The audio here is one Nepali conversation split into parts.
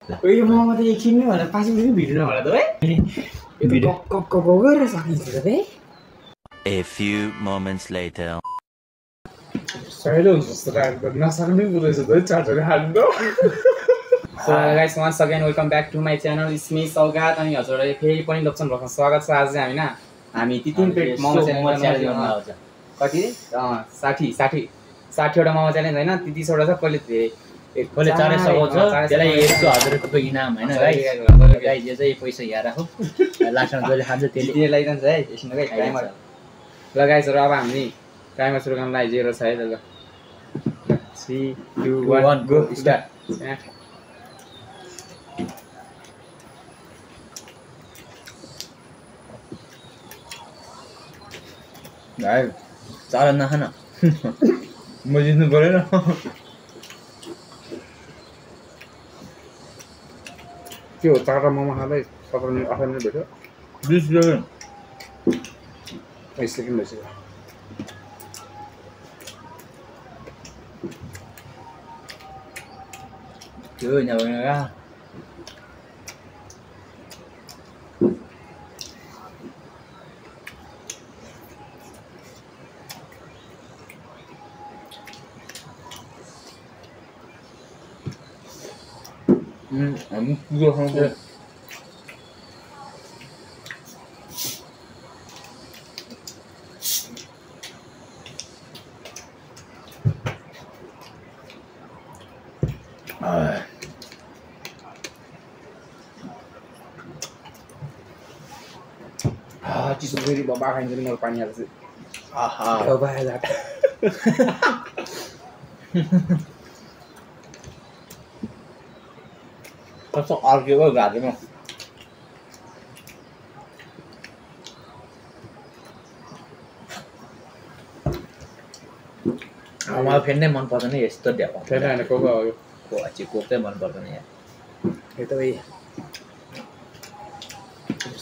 यो मोमो त एकछिन नै होला 5 मिनेट भिडियो नहोला त है भिडियो कक गरेर सकिन्छ त है A few moments later. सहिले हुन्छ जस्तो लाग्यो नसक्ने बुझेछ त चार्जर हाल्नु So guys, once again welcome back to my channel. It's me Saugat अनि हजुरहरुलाई फेरि पनि लोकसन भर्खर स्वागत छ। आज चाहिँ हामी तिन प्लेट मोमो च्यालेन्ज गर्न आउँछ। कति 60 वटा मोमो च्यालेन्ज हैन 30 वटा छ। कहिले कहिले 400 छ त्यसलाई 100,000 रुपैयाँ इनाम हैन गाइस यो चाहिँ पैसा यहाँ राखौ लास्टमा जहिले खान्छ त्यसले लैजान्छ है एकछिन गाइस टाइमर ल गाइस अब हामी टाइमर सुरु गर्न लागि 0 छ है ल 3 2 1 गो स्टार्ट भाइ चार नखाना म जित्नु पर्दैन के हो चारवटा मोमो खाँदै 17 मिनेट 18 मिनेट भेट्यो 20 सेकेन्ड 20 सेकेन्ड भइसक्यो त्यो यहाँ भएन क्या हामी पुरो खान्छ चिसो फेरि बबा खाइन्छ नि मलाई पानी हाल्छ आहा बबा हाल्छ कस्तो अर्केको घाँटीमा मलाई फेरि नै मन पर्दैन यस्तो ढ्यापा फेरि हैन कोको हो को चाहिँ मन पर्दैन यहाँ यो त भाइ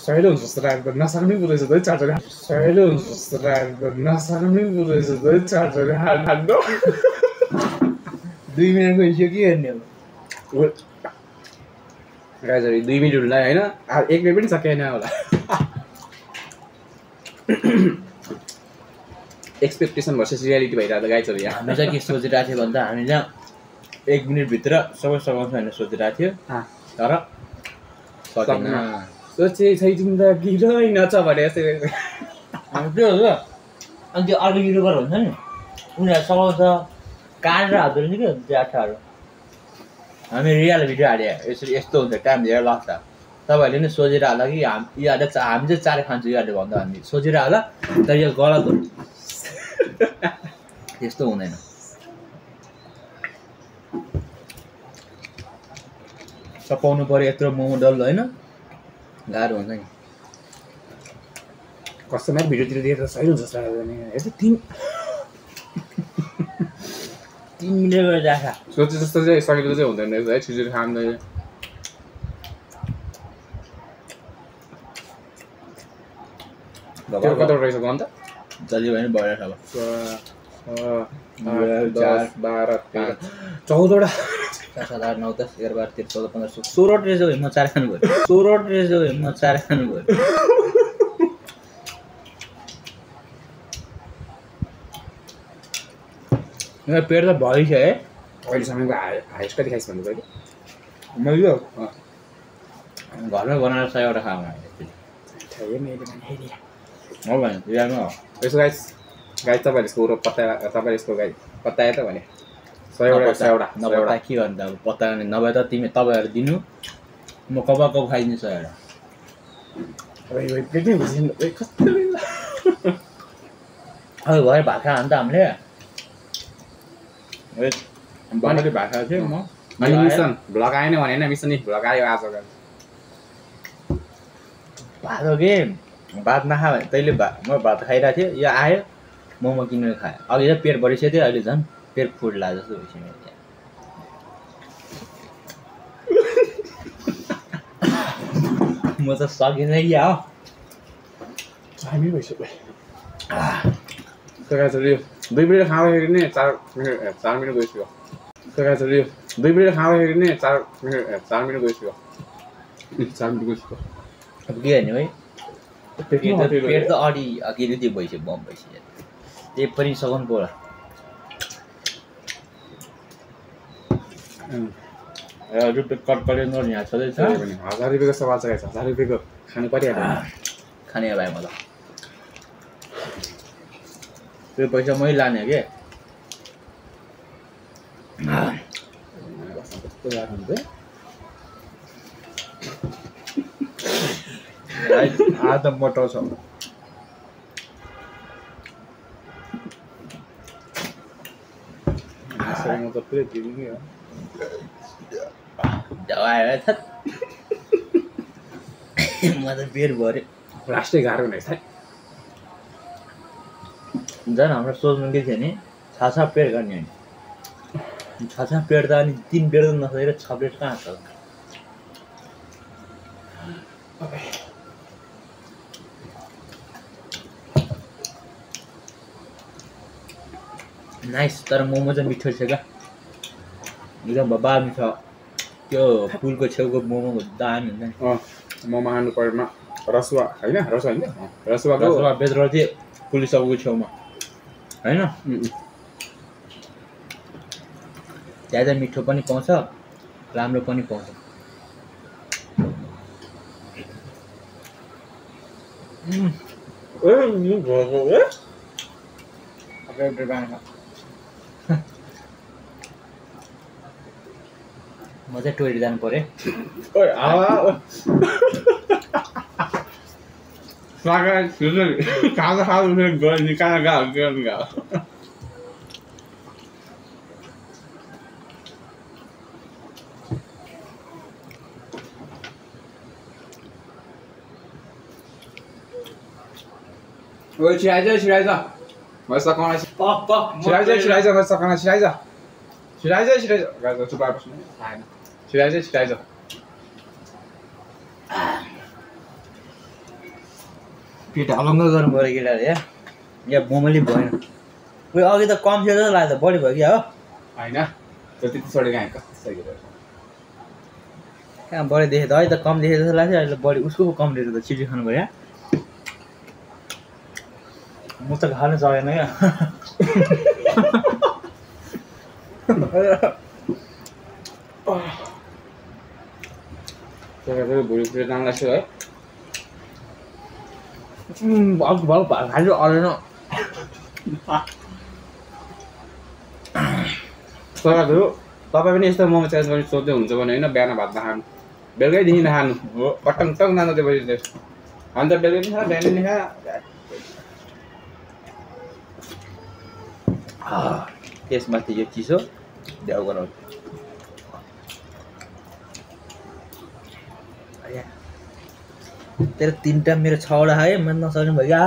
सहिले हुन्छ जस्तो लाग्यो नसक्ने बुझेछ त चार्जर सहिले हुन्छ जस्तो लाग्यो नसक्ने बुझेछ त चार्जर हाल्नु 2 मिनेट गइसक्यो के गर्ने अब गाइस 2 मिनेट होला हैन 1 मिनेट पनि सकेन होला एक्सपेक्टेसन भर्सेस रियालिटी भइरहेको गाइसहरु यहाँ हामी चाहिँ के सोचिरहेको थियो भन्दा हामी चाहिँ 1 मिनेट भित्र सबै सघाउँछ भनेर सोचिरहेको थियो तर सकेन सोचे छै जिन्दगी रहेनछ भने यस्तै हामी त्यो हो अनि त्यो अर्को युट्युबर हुन्छ नि उनीहरू सघाउँछ काटेर हाल्दैन नि के ज्याठाहरू हामी रियल भिडियो हाले यसरी यस्तो हुन्छ टाइम धेरै लाग्छ तपाईँहरूले नि सोचेर होला कि हामी चाहिँ चारे खान्छौँ यहाँले भन्दा हामी सोचेर होला तर यो गलत हो त्यस्तो हुँदैन सपाउनु पर्यो यत्रो मोमो डल्लो होइन गाह्रो हुन्छ नि कस्टमर भिडियोतिर देखेर सही हुन्छ जस्तो लाग्यो नि यस्तो 3 मिनेट गएर जाखा सोचे जस्तो चाहिँ सकिलो चाहिँ हुँदैन है छिटो खाँदैन त्यो कता रहेछ गन त जल्दी भयो नि बढेर छ 10 12 14 वटा 7 8 9 10 11 12 13 14 15 16 रहेछ म चार खानु भयो 16 रहेछ म चार खानु भयो मेरो पेट त भरि छ है अहिलेसम्मको हाइस्ट कति खाइस् भन्नु पहिले मैले घरमै बनाएर 100 वटा खाऊ थाहै मैले भने हेरि हो भने रियालमा हो यसो गाइस तपाईहरुले यसको तपाईहरुले यसको गाइस पत्ताए त भने 100 वटा नपत्ता के गर्नु त अब पत्ता गर्ने नभए त तपाईहरु दिनु म कब खाइदिन्छु 100 वटा ओइ पेटै भइसक्यो ओइ कस्तो अब भरे भात खान त हामीले ओइ बाँडले भात खाएको थियो म अनि मिसन भ्लग आएन भने हैन मिसन नि भ्लग आयो आज गर्नु भात हो के भात नखा भने तैँले म भात खाइरहेको थिएँ यो आयो मोमो किनेर खाएँ अघि चाहिँ पेट भरिसक्यो थियो अहिले झन् पेट फुट्ला जस्तो भइसक्यो म त सकिनँ कि हो हामी भइसक्यो सकाइ चल्यो 2 मिनेट खाँदाखेरि नै 4 मिनेट गइसक्यो सकाइ चल्यो 2 मिनेट खाँदाखेरि नै 4 मिनेट गइसक्यो 4 मिनेट गइसक्यो अब के गर्ने भाइ पेट त अलि अघि त्यो भइसक्यो बम भइसक्यो त्यही पनि सघाउनु पर्ला रुपियाँ कटकटे नोट यहाँ छँदैछ 1000 रुपियाँको सवाल छ गाइस 1000 रुपियाँको खानु परिहाल्यो खाने भाइ म त त्यो पैसा मै लाने के आज मोटो छ म त पुरै दिने हो दवाई त म त पेट भर्यो लास्टै गाह्रो हुनेछ है झन् हाम्रो सोच्नु के थियो नि छाछा पेट गर्ने होइन छाछा पेट त अनि 3 पेट त नसकेर 6 पेट कहाँ छ नाइस तर मोमो चाहिँ मिठो छ क्या एकदम बबा मिठो त्यो फुलको छेउको मोमोको दामी हुन्छ नि मोमो खानु परेमा रसुवा होइन रसुवा होइन रसुवाको भित्र चाहिँ पुलिस सबको छेउमा होइन त्यहाँ चाहिँ मिठो पनि पाउँछ राम्रो पनि पाउँछ म चाहिँ टोइलेट जानु पर्यो खाजा खाजा गयो कहाँ गयो ओइ छिराइज म सकाउन छिराइज म सकाउन छिराइज गाइस चुप आइबस्नु छैन छिराइज पेट अलङ्ग गर्नु पऱ्यो केटाले यहाँ मोमोले भएन उयो अघि त कम थियो जस्तो लाग्यो बढी भयो कि हो होइन त्यति छोडेको कहाँ कस्तो कहाँ बढी देखेँ त है त कम देखेँ जस्तो लाग्थ्यो अहिले बढी उसको कम रहेछ त छिटो खानु पऱ्यो म त खानु सकेन क्या भुँडी पुरै जान लाग्छ है भाउ खानु अरेन सरहरू तपाईँ पनि यस्तो मोमो चेन्ज गर्ने सोध्दै हुन्छ भने होइन बिहान भात नखानु बेलुकैदेखि नखानु हो पटङ टङ जानु त्यो पछि अन्त बेलुकै खा बिहान नि खा त्यसमाथि यो चिसो ध्याउ गराउँछ तेरो 3टा मेरो 6वटा है मन नसक्ने भयो क्या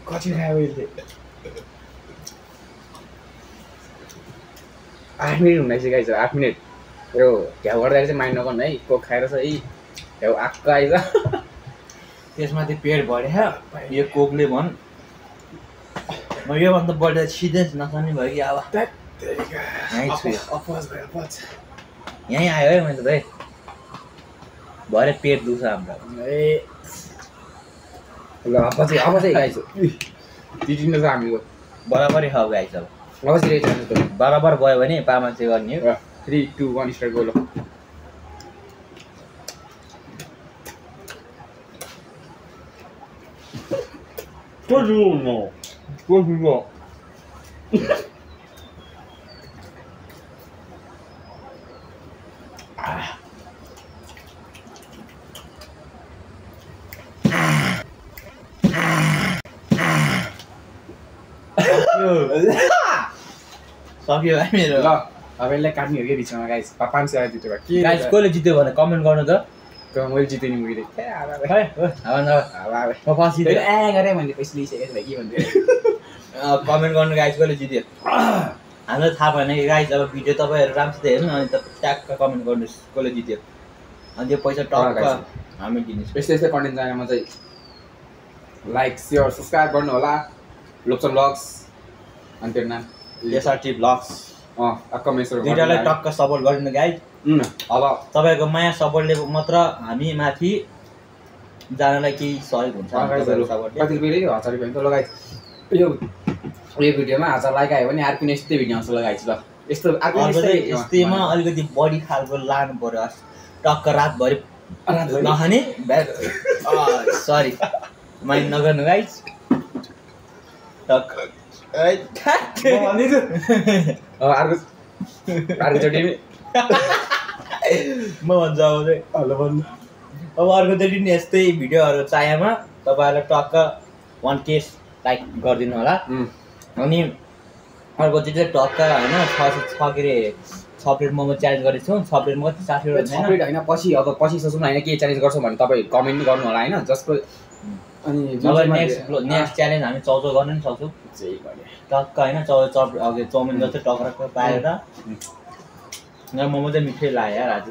कति खायो यसले 8 मिनट हुँदैछ गाइस 8 मिनट यो घ्याउ गर्दाखेरि चाहिँ माइन्ड नगर्नु है कोक खाएर चाहिँ घ्याउ आक्क आइज त्यसमाथि पेट भर्यो यो कोकले भन् म योभन्दा बढी सिधै नखाने भयो कि अब यहीँ छु यहीँ आयो है मैले त है भरे पेट दुख्छ हाम्रो ल अब चाहिँ गाइस तिटिन छ हामीको बराबरै खाऊ गाइस अब अवश्य बराबर भयो भने पामा चाहिँ गर्ने हो 3 2 1 स्टार्ट गो ल सक्यो है मेरो ल अब यसलाई काट्ने हो कि बिचमा गाइस 500 जित्यो के गाइस कसले जित्यो भने कमेन्ट गर्नु त मैले जितेँ नि मैले खै म पछि गरे मैले पैसा लिइसकेको थिएँ के भन्थ्यो कमेन्ट गर्नु गाइस कसले जित्यो हामीलाई थाहा भएन कि गाइस अब भिडियो तपाईँहरू राम्रोसित हेर्नु अनि तपाईँ ट्याक्क कमेन्ट गर्नुहोस् कसले जित्यो अनि त्यो पैसा टक्क हामी दिनुहोस्। यस्तै यस्तै कन्टेन्ट च्यानलमा चाहिँ लाइक सेयर सब्सक्राइब गर्नु होला। लोप्सन ब्लग्स अनि त्यो नाम एसआरटी ब्लग्स अक्कमेश्वर दुईटालाई टक्क सपोर्ट गरिदिनु गाइस। अब तपाईँको माया सपोर्टले मात्र हामी माथि जानलाई केही सहयोग हुन्छ। कति रुपियाँ 1000 रुपियाँ त लगाइ यो भिडियोमा 1000 लाइक आयो भने अर्को यस्तै भिडियो आउँछ लगाइछु ल। यस्तो यस्तैमा अलिकति बढी खालको लानु पर्यो टक्क रातभरि नखाने सरी माइन्ड नगर्नु गाइस टक्क अर्कोचोटि म भन्छु अब चाहिँ अब अर्कोचोटि नि यस्तै भिडियोहरू चाहेमा तपाईँहरूलाई टक्क 1K लाइक गरिदिनु होला। अनि अर्कोचोटि चाहिँ टक्क होइन छ के अरे 6 प्लेट मोमो च्यालेन्ज गरेको छौँ। 6 प्लेट मोमो 60 रुपियाँ होइन पछि सोचौँ होइन के च्यालेन्ज गर्छौँ भने तपाईँ कमेन्ट गर्नु होला होइन जसको अनि नेक्स्ट च्यालेन्ज हामी चाउचाउ गर्न पनि सक्छौँ टक्क होइन चाउमिन जस्तै टक्क पाएर मोमो चाहिँ मिठै लाग्यो यार आज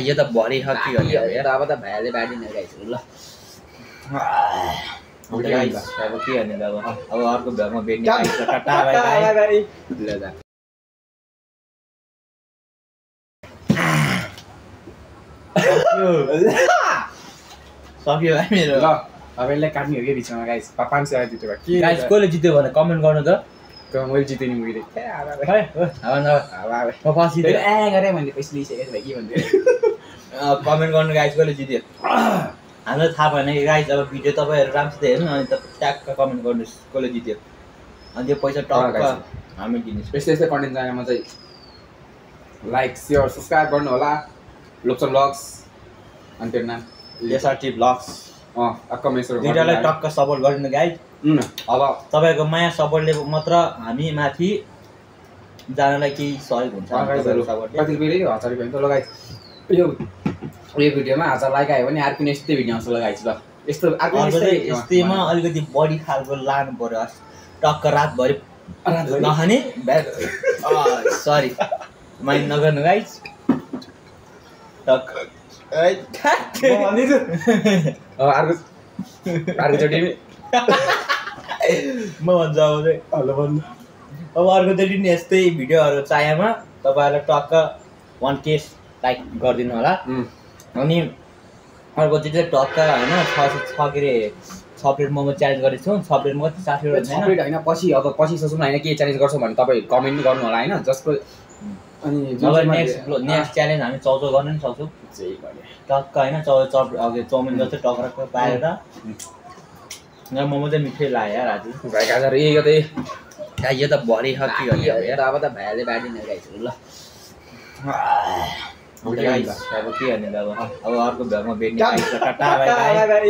यो त भरि खी अब त भाइले बाँडिने गाइसहरू ल अब के गर्ने अब अर्को भ्यागमा भेट्ने टाटा बाई सक्यो भाइ मेरो ल तपाईँलाई काट्ने हो कि बिचमा गाइस 500 आयो जितेको के गाइस कसले जित्यो भने कमेन्ट गर्नु त मैले जितेँ नि मैले खै म पछि गरे मैले पैसा लिइसकेको थिएँ के भन्थ्यो कमेन्ट गर्नु गाइस कसले जित्यो हामीलाई थाहा भएन कि गाइस अब भिडियो तपाईँहरू राम्रोसित हेर्नु अनि तपाईँ ट्याक्क कमेन्ट गर्नुहोस् कसले जित्यो अनि त्यो पैसा टक्क हामी दिनुहोस्। यस्तै यस्तै कन्टेन्ट च्यानलमा चाहिँ लाइक सेयर सब्सक्राइब गर्नु होला। लोप्सन ब्लग्स अनि त्यो नाम एसआरटी ब्लग्स अक्कमेश्वर दुईटालाई टक्क सपोर्ट गरिदिनु गाइस। अब तपाईँको माया सपोर्टले मात्र हामी माथि जानलाई केही सहयोग हुन्छ। कति रुपियाँ 1000 रुपियाँ त लगाइ यो भिडियोमा 1000 लाइक आयो भने अर्को यस्तै भिडियो आउँछ लगाइछु ल। यस्तो यस्तैमा अलिकति बढी खालको लानु पर्यो टक्क रातभरि नखाने सरी माइन्ड नगर्नु गाइस टक्क अर्कोचोटि म भन्छु अब चाहिँ अब अर्कोचोटि नि यस्तै भिडियोहरू चाहेमा तपाईँहरूलाई टक्क 1K लाइक गरिदिनु होला। अनि अर्कोचोटि चाहिँ टक्क होइन छ के अरे 6 प्लेट मोमो च्यालेन्ज गरेको छौँ। 6 प्लेट मोमो 60 रुपियाँ होइन पछि सोचौँ होइन के च्यालेन्ज गर्छौँ भने तपाईँ कमेन्ट गर्नु होला होइन जसको अनि नेक्स्ट च्यालेन्ज हामी चाउचाउ गर्न पनि सक्छौँ टक्क होइन चाउमिन जस्तै टक्क पाएर मोमो चाहिँ मिठै लाग्यो यार आज यो त भरि खी अब त भाइले बाँडिने गाइसहरू ल अब के गर्ने अब अर्को भ्यागमा भेट्ने टाटा बाई